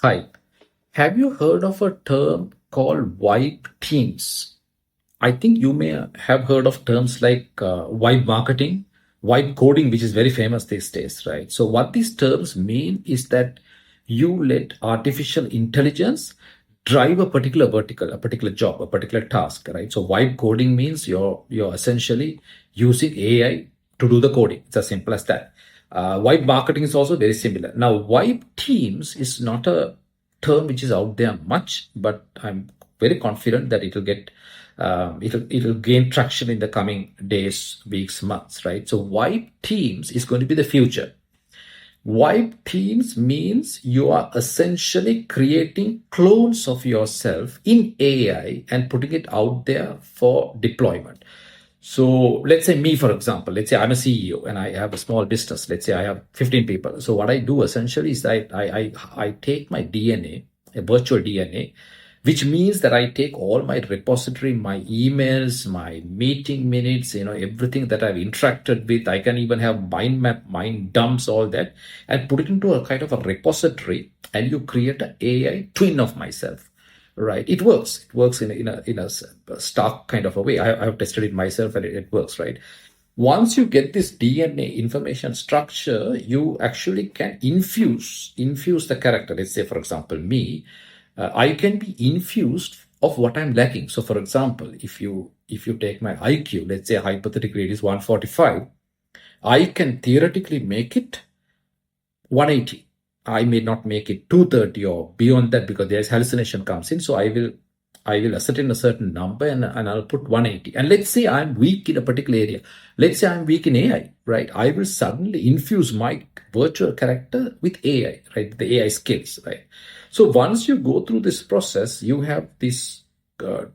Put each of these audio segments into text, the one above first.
Hi. Have you heard of a term called vibe teams? I think you may have heard of terms like vibe marketing, vibe coding, which is very famous these days, right? So, what these terms mean is that you let artificial intelligence drive a particular vertical, a particular job, a particular task, right? So, vibe coding means you're essentially using AI to do the coding. It's as simple as that. Vibe marketing is also very similar. Now, vibe teams is not a term which is out there much, but I'm very confident that it'll gain traction in the coming days, weeks, months, right? So vibe teams is going to be the future. Vibe teams means you are essentially creating clones of yourself in AI and putting it out there for deployment. So let's say me, for example, let's say I'm a CEO and I have a small business. Let's say I have 15 people. So what I do essentially is I take my DNA, a virtual DNA, which means that I take all my repository, my emails, my meeting minutes, everything that I've interacted with. I can even have mind map, mind dumps, all that, and put it into a kind of a repository, and you create an AI twin of myself. Right, it works. It works in a stock kind of a way. I have tested it myself, and it works. Right, once you get this DNA information structure, you actually can infuse the character. Let's say, for example, me, I can be infused of what I'm lacking. So, for example, if you take my IQ, let's say hypothetically it is 145, I can theoretically make it 180. I may not make it 230 or beyond that because there's hallucination comes in. So I will ascertain a certain number and I'll put 180. And let's say I'm weak in a particular area. Let's say I'm weak in AI, right? I will suddenly infuse my virtual character with AI, right? The AI skills, right? So once you go through this process, you have this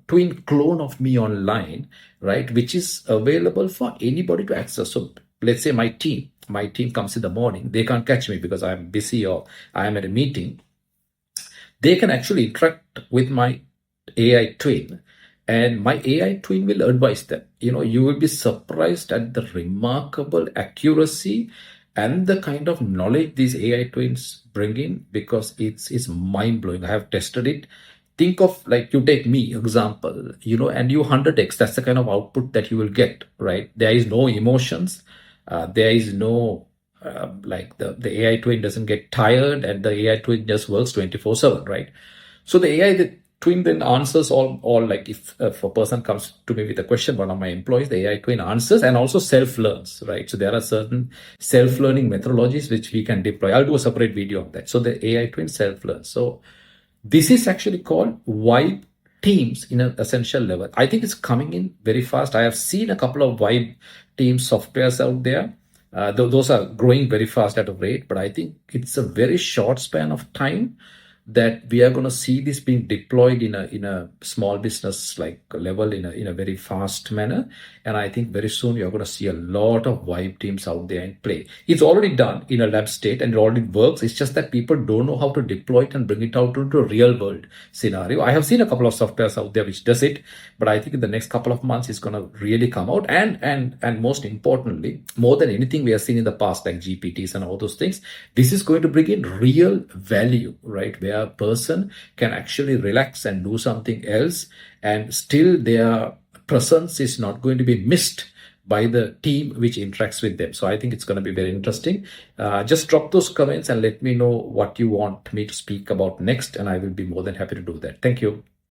twin clone of me online, right? Which is available for anybody to access. So let's say my team comes in the morning, they can't catch me because I'm busy or I'm at a meeting. They can actually interact with my AI twin, and my AI twin will advise them. You will be surprised at the remarkable accuracy and the kind of knowledge these AI twins bring in, because it's mind blowing. I have tested it. Think of, like, you take me example, and you 100x. That's the kind of output that you will get, right? There is no emotions. There is no like the AI twin doesn't get tired, and the AI twin just works 24/7, right? So the AI twin then answers all, like, if a person comes to me with a question, one of my employees, the AI twin answers and also self learns, right? So there are certain self learning methodologies which we can deploy. I'll do a separate video on that. So the AI twin self learns. So this is actually called Vibe Teams in an essential level. I think it's coming in very fast. I have seen a couple of Vibe Teams softwares out there. Those are growing very fast at a rate, but I think it's a very short span of time that we are going to see this being deployed in a small business like level in a very fast manner. And I think very soon you're going to see a lot of vibe teams out there in play. It's already done in a lab state and it already works. It's just that people don't know how to deploy it and bring it out into a real world scenario. I have seen a couple of softwares out there which does it, but I think in the next couple of months it's going to really come out. And most importantly, more than anything we have seen in the past, like GPTs and all those things, this is going to bring in real value, right? Where a person can actually relax and do something else, and still their presence is not going to be missed by the team which interacts with them. So I think it's going to be very interesting. Just drop those comments and let me know what you want me to speak about next, and I will be more than happy to do that. Thank you.